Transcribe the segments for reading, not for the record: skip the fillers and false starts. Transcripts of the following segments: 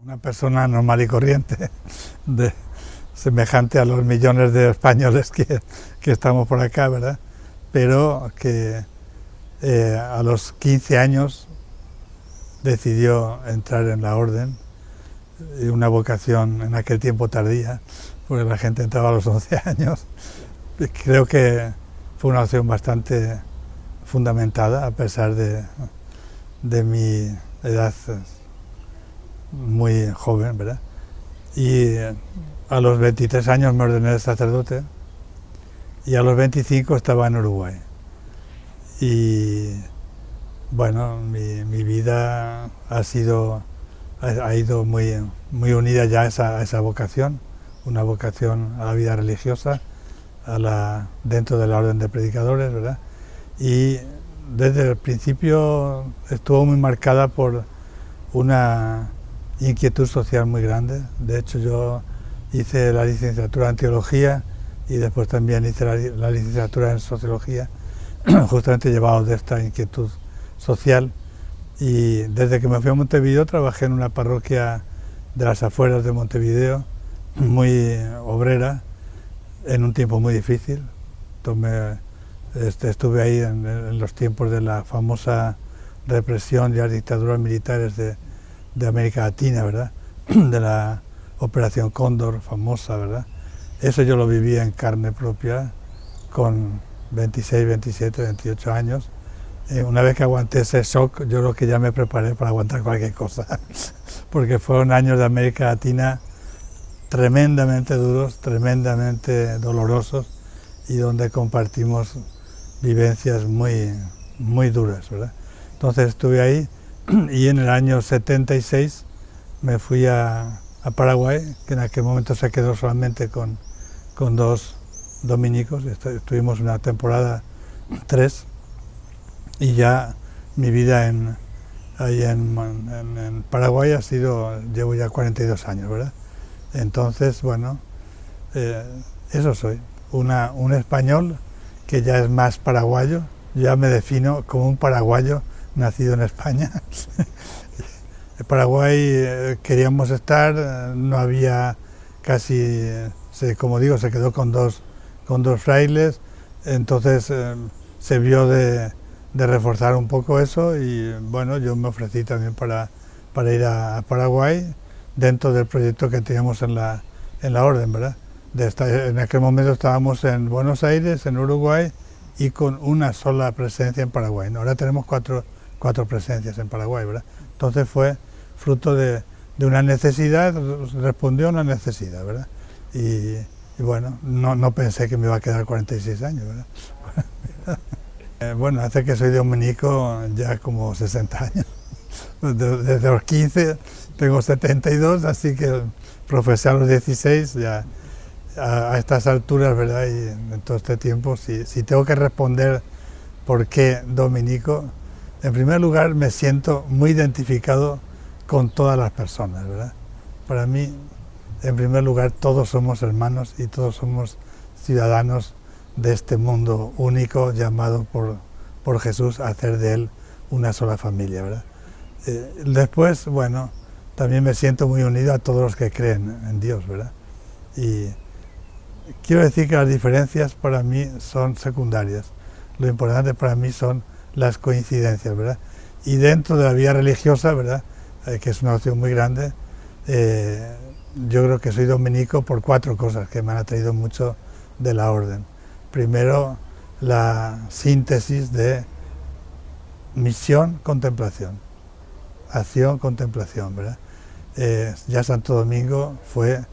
Una persona normal y corriente, semejante a los millones de españoles que estamos por acá, ¿verdad? Pero que a los 15 años decidió entrar en la orden, una vocación en aquel tiempo tardía, porque la gente entraba a los 11 años. Creo que fue una opción bastante fundamentada, a pesar de mi edad muy joven, ¿verdad? Y a los 23 años me ordené de sacerdote y a los 25 estaba en Uruguay. Y bueno, mi vida ha ido muy unida ya a esa vocación, una vocación a la vida religiosa, dentro de la orden de predicadores, ¿verdad? Y desde el principio estuvo muy marcada por una inquietud social muy grande. De hecho, yo hice la licenciatura en teología y después también hice la licenciatura en sociología, justamente llevado de esta inquietud social. Y desde que me fui a Montevideo trabajé en una parroquia de las afueras de Montevideo, muy obrera, en un tiempo muy difícil. Estuve ahí en los tiempos de la famosa represión y las dictaduras militares de América Latina, ¿verdad? De la Operación Cóndor famosa, ¿verdad? Eso yo lo viví en carne propia con 26, 27, 28 años. Una vez que aguanté ese shock, yo creo que ya me preparé para aguantar cualquier cosa, porque fueron años de América Latina tremendamente duros, tremendamente dolorosos, y donde compartimos vivencias muy duras, ¿verdad? Entonces estuve ahí y en el año 76 me fui a Paraguay, que en aquel momento se quedó solamente con dos dominicos. Estuvimos una temporada, 3, y ya mi vida ahí en Paraguay llevo ya 42 años, ¿verdad? Entonces, bueno, eso soy, un español que ya es más paraguayo. Ya me defino como un paraguayo nacido en España. En Paraguay queríamos estar, no había casi, como digo, se quedó con dos frailes, entonces se vio de reforzar un poco eso, y bueno, yo me ofrecí también para ir a Paraguay dentro del proyecto que teníamos en la orden, ¿verdad? En aquel momento estábamos en Buenos Aires, en Uruguay, y con una sola presencia en Paraguay, ¿no? Ahora tenemos cuatro presencias en Paraguay, ¿verdad? Entonces fue fruto de una necesidad, respondió a una necesidad, ¿verdad? Y bueno, no pensé que me iba a quedar 46 años, ¿verdad? Bueno, hace que soy dominico ya como 60 años. Desde los 15 tengo 72, así que profesé a los 16, ya a estas alturas, ¿verdad? Y en todo este tiempo, si tengo que responder por qué dominico, en primer lugar me siento muy identificado con todas las personas, ¿verdad? Para mí, en primer lugar, todos somos hermanos y todos somos ciudadanos de este mundo único llamado por Jesús a hacer de él una sola familia, ¿verdad? Después, bueno, también me siento muy unido a todos los que creen en Dios, ¿verdad? Y quiero decir que las diferencias para mí son secundarias. Lo importante para mí son las coincidencias, ¿verdad? Y dentro de la vida religiosa, ¿verdad? Que es una opción muy grande, yo creo que soy dominico por 4 cosas que me han atraído mucho de la orden. Primero, la síntesis de misión-contemplación, acción-contemplación, ¿verdad? Ya Santo Domingo fue,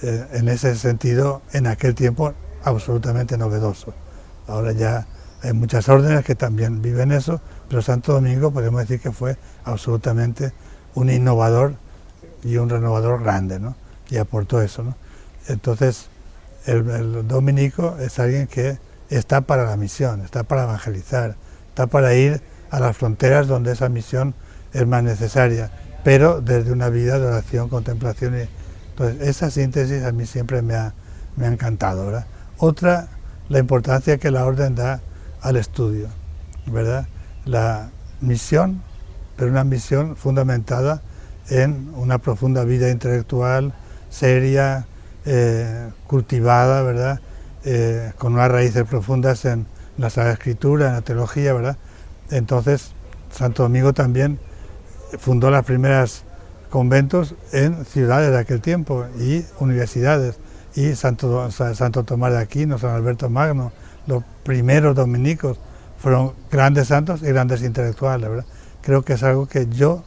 en ese sentido, en aquel tiempo, absolutamente novedoso. Ahora ya hay muchas órdenes que también viven eso, pero Santo Domingo podemos decir que fue absolutamente un innovador y un renovador grande, ¿no? Y aportó eso, ¿no? Entonces, el dominico es alguien que está para la misión, está para evangelizar, está para ir a las fronteras donde esa misión es más necesaria, pero desde una vida de oración, contemplación. Entonces, esa síntesis a mí siempre me ha encantado, ¿verdad? Otra, la importancia que la orden da al estudio, ¿verdad? La misión, pero una misión fundamentada en una profunda vida intelectual, seria, cultivada, ¿verdad? Con unas raíces profundas en la Sagrada Escritura, en la teología, ¿verdad? Entonces, Santo Domingo también fundó las primeras conventos en ciudades de aquel tiempo y universidades, y Santo Tomás de Aquino, San Alberto Magno, los primeros dominicos fueron grandes santos y grandes intelectuales, ¿verdad? Creo que es algo que yo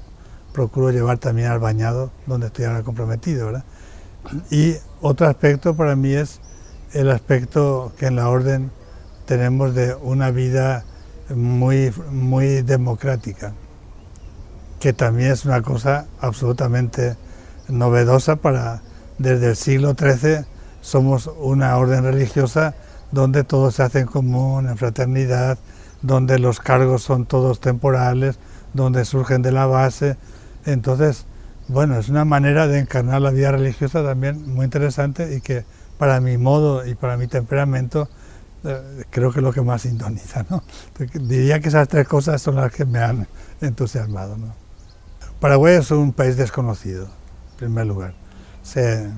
procuro llevar también al Bañado, donde estoy ahora comprometido, ¿verdad? Y otro aspecto para mí es el aspecto que en la orden tenemos de una vida muy democrática, que también es una cosa absolutamente novedosa desde el siglo XIII somos una orden religiosa donde todo se hace en común, en fraternidad, donde los cargos son todos temporales, donde surgen de la base. Entonces, bueno, es una manera de encarnar la vida religiosa también muy interesante y que para mi modo y para mi temperamento creo que es lo que más sintoniza, ¿no? Diría que esas tres cosas son las que me han entusiasmado, ¿no? Paraguay es un país desconocido, en primer lugar.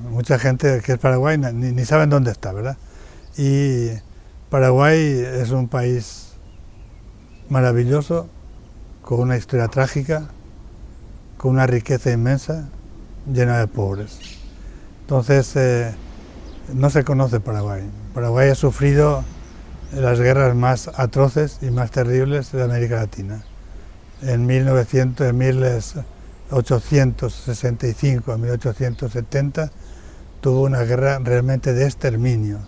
Mucha gente que es Paraguay ni saben dónde está, ¿verdad? Y Paraguay es un país maravilloso, con una historia trágica, con una riqueza inmensa, llena de pobres. Entonces, no se conoce Paraguay. Paraguay ha sufrido las guerras más atroces y más terribles de América Latina. En 1865 a 1870 tuvo una guerra realmente de exterminio,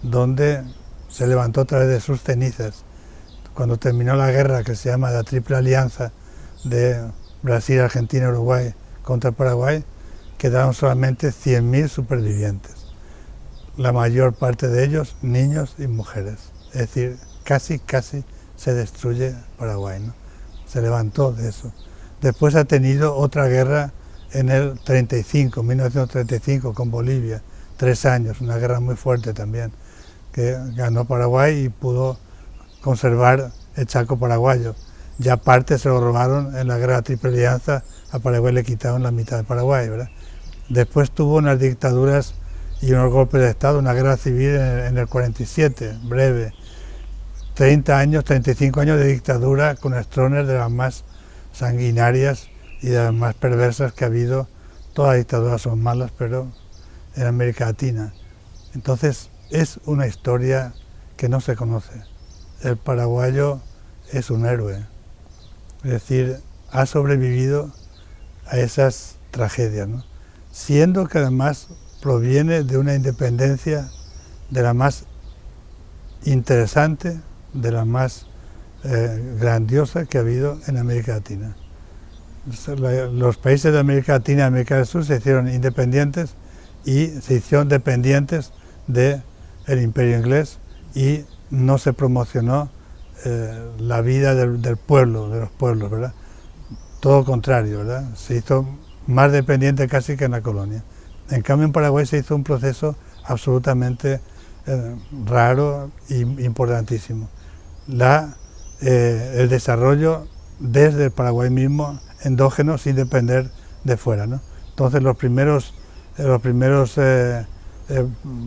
donde se levantó a través de sus cenizas. Cuando terminó la guerra, que se llama la Triple Alianza de Brasil, Argentina y Uruguay contra Paraguay, quedaron solamente 100.000 supervivientes. La mayor parte de ellos niños y mujeres. Es decir, casi se destruye Paraguay, ¿no? Se levantó de eso. Después ha tenido otra guerra en el 1935 con Bolivia, 3 años, una guerra muy fuerte también, que ganó Paraguay y pudo conservar el Chaco paraguayo. Ya parte se lo robaron en la guerra de Triple Alianza, a Paraguay le quitaron la mitad de Paraguay, ¿verdad? Después tuvo unas dictaduras y unos golpes de Estado, una guerra civil en el 47, breve. 30 años, 35 años de dictadura con Stroessner, de las más sanguinarias y de las más perversas que ha habido. Todas las dictaduras son malas, pero en América Latina. Entonces, es una historia que no se conoce. El paraguayo es un héroe, es decir, ha sobrevivido a esas tragedias, ¿no? Siendo que además proviene de una independencia de la más interesante, de la más grandiosa que ha habido en América Latina. Los países de América Latina y América del Sur se hicieron independientes y se hicieron dependientes del Imperio inglés y no se promocionó la vida del pueblo, de los pueblos, ¿verdad? Todo contrario, ¿verdad? Se hizo más dependiente casi que en la colonia. En cambio, en Paraguay se hizo un proceso absolutamente raro e importantísimo. El desarrollo desde el Paraguay mismo, endógeno, sin depender de fuera, ¿no? Entonces los primeros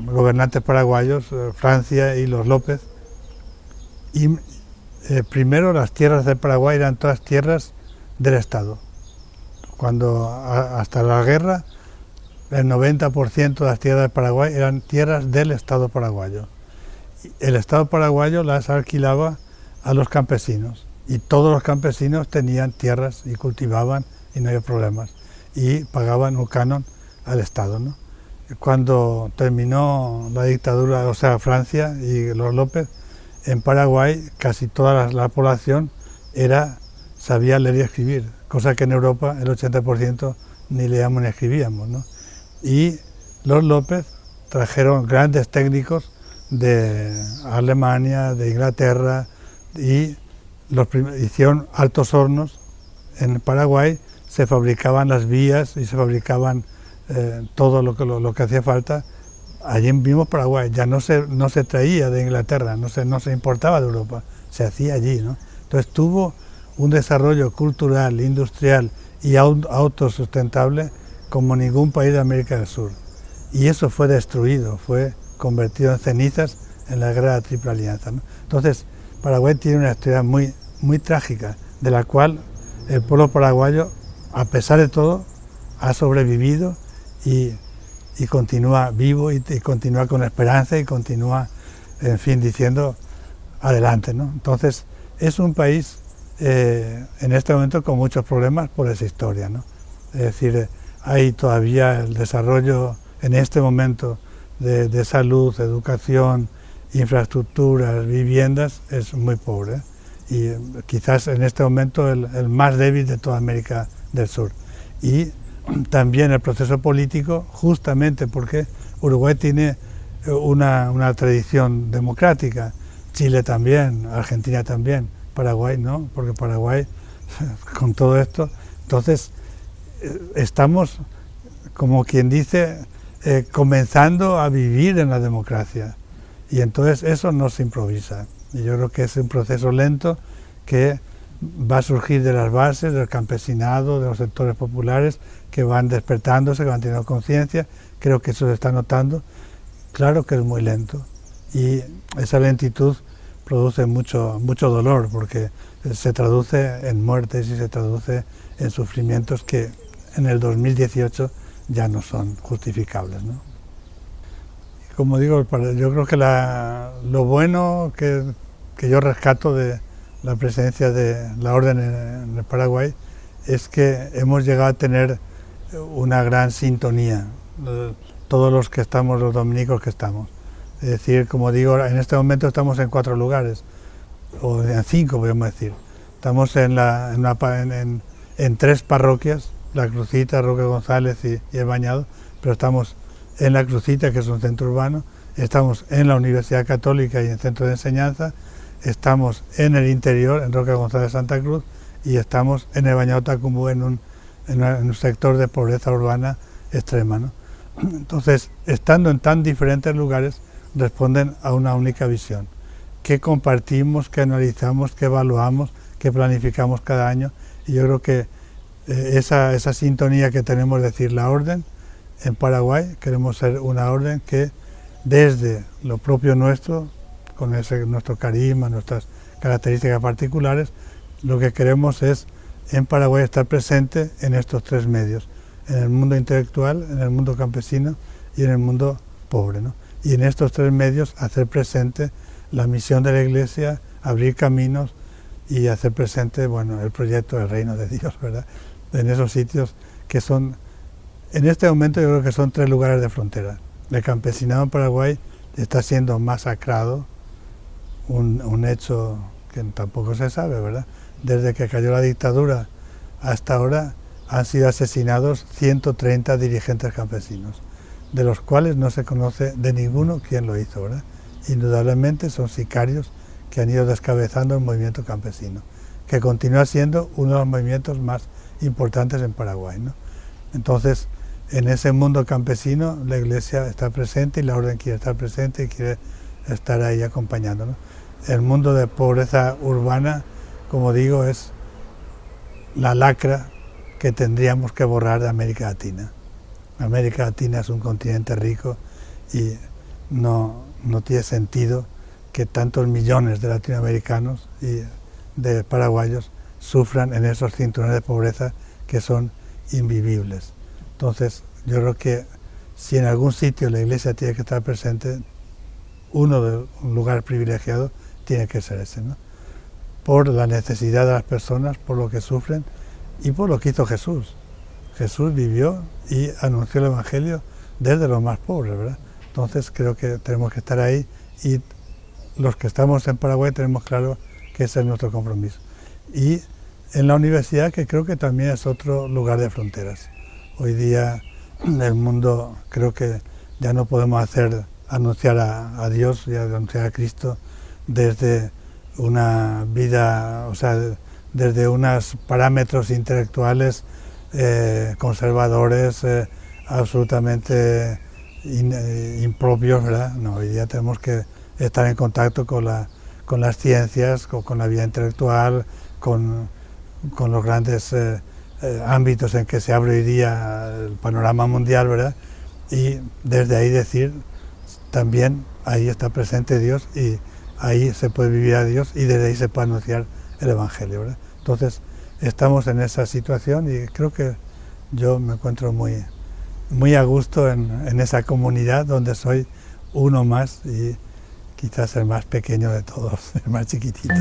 gobernantes paraguayos, Francia y los López, primero las tierras del Paraguay eran todas tierras del Estado. Cuando hasta la guerra el 90% de las tierras del Paraguay eran tierras del Estado paraguayo. El Estado paraguayo las alquilaba a los campesinos y todos los campesinos tenían tierras y cultivaban y no había problemas y pagaban un canon al Estado, ¿no? Cuando terminó la dictadura, o sea, Francia y los López, en Paraguay casi toda la población sabía leer y escribir, cosa que en Europa el 80% ni leíamos ni escribíamos, ¿no? Y los López trajeron grandes técnicos de Alemania, de Inglaterra, y hicieron altos hornos. En Paraguay se fabricaban las vías y se fabricaban todo lo que hacía falta. Allí mismo Paraguay ya no se traía de Inglaterra, no se importaba de Europa, se hacía allí, ¿no? Entonces tuvo un desarrollo cultural, industrial y autosustentable como ningún país de América del Sur. Y eso fue destruido, fue convertido en cenizas en la guerra de la Triple Alianza, ¿no? Entonces, Paraguay tiene una historia muy, muy trágica, de la cual el pueblo paraguayo, a pesar de todo, ha sobrevivido y continúa vivo y continúa con esperanza y continúa, en fin, diciendo adelante, ¿no? Entonces, es un país en este momento con muchos problemas por esa historia, ¿no? Es decir, hay todavía el desarrollo en este momento de salud, educación, infraestructuras, viviendas, es muy pobre, ¿eh? Y quizás en este momento el más débil de toda América del Sur. Y también el proceso político, justamente porque Uruguay tiene una tradición democrática, Chile también, Argentina también, Paraguay no, porque Paraguay, con todo esto, entonces estamos, como quien dice, comenzando a vivir en la democracia. Y entonces eso no se improvisa. Y yo creo que es un proceso lento que va a surgir de las bases, del campesinado, de los sectores populares que van despertándose, que van teniendo conciencia. Creo que eso se está notando. Claro que es muy lento. Y esa lentitud produce mucho dolor, porque se traduce en muertes y se traduce en sufrimientos que en el 2018 ya no son justificables, ¿no? Como digo, yo creo que lo bueno que yo rescato de la presencia de la Orden en el Paraguay es que hemos llegado a tener una gran sintonía, todos los que estamos, los dominicos que estamos. Es decir, como digo, en este momento estamos en 4 lugares, o en 5 podemos decir. Estamos en 3 parroquias, La Crucita, Roque González y El Bañado, pero estamos en La Crucita, que es un centro urbano, estamos en la Universidad Católica y en Centro de Enseñanza, estamos en el interior, en Roque González Santa Cruz, y estamos en El Bañado Tacumbú, en un sector de pobreza urbana extrema, ¿no? Entonces, estando en tan diferentes lugares, responden a una única visión, que compartimos, que analizamos, que evaluamos, que planificamos cada año, y yo creo que esa sintonía que tenemos, decir, la Orden en Paraguay, queremos ser una orden que desde lo propio nuestro, con nuestro carisma, nuestras características particulares, lo que queremos es en Paraguay estar presente en estos 3 medios, en el mundo intelectual, en el mundo campesino y en el mundo pobre, ¿no? Y en estos 3 medios hacer presente la misión de la Iglesia, abrir caminos y hacer presente, bueno, el proyecto del reino de Dios, ¿verdad? En esos sitios que son, en este momento yo creo que son 3 lugares de frontera. El campesinado en Paraguay está siendo masacrado, un hecho que tampoco se sabe, ¿verdad? Desde que cayó la dictadura hasta ahora han sido asesinados 130 dirigentes campesinos, de los cuales no se conoce de ninguno quién lo hizo, ¿verdad? Indudablemente son sicarios que han ido descabezando el movimiento campesino, que continúa siendo uno de los movimientos más importantes en Paraguay, ¿no? Entonces, en ese mundo campesino la Iglesia está presente y la Orden quiere estar presente y quiere estar ahí acompañándonos. El mundo de pobreza urbana, como digo, es la lacra que tendríamos que borrar de América Latina. América Latina es un continente rico y no tiene sentido que tantos millones de latinoamericanos y de paraguayos sufran en esos cinturones de pobreza que son invivibles. Entonces, yo creo que si en algún sitio la Iglesia tiene que estar presente, un lugar privilegiado tiene que ser ese, ¿no? Por la necesidad de las personas, por lo que sufren y por lo que hizo Jesús. Jesús vivió y anunció el Evangelio desde los más pobres, ¿verdad? Entonces creo que tenemos que estar ahí y los que estamos en Paraguay tenemos claro que ese es nuestro compromiso. Y en la universidad, que creo que también es otro lugar de fronteras. Hoy día en el mundo creo que ya no podemos anunciar a Dios y anunciar a Cristo desde una vida, o sea, desde unos parámetros intelectuales conservadores, absolutamente impropios, ¿verdad? No, hoy día tenemos que estar en contacto con las ciencias, con la vida intelectual, con los grandes ámbitos en que se abre hoy día el panorama mundial, ¿verdad? Y desde ahí decir, también ahí está presente Dios y ahí se puede vivir a Dios y desde ahí se puede anunciar el Evangelio, ¿verdad? Entonces, estamos en esa situación y creo que yo me encuentro muy a gusto en esa comunidad donde soy uno más y quizás el más pequeño de todos, el más chiquitito.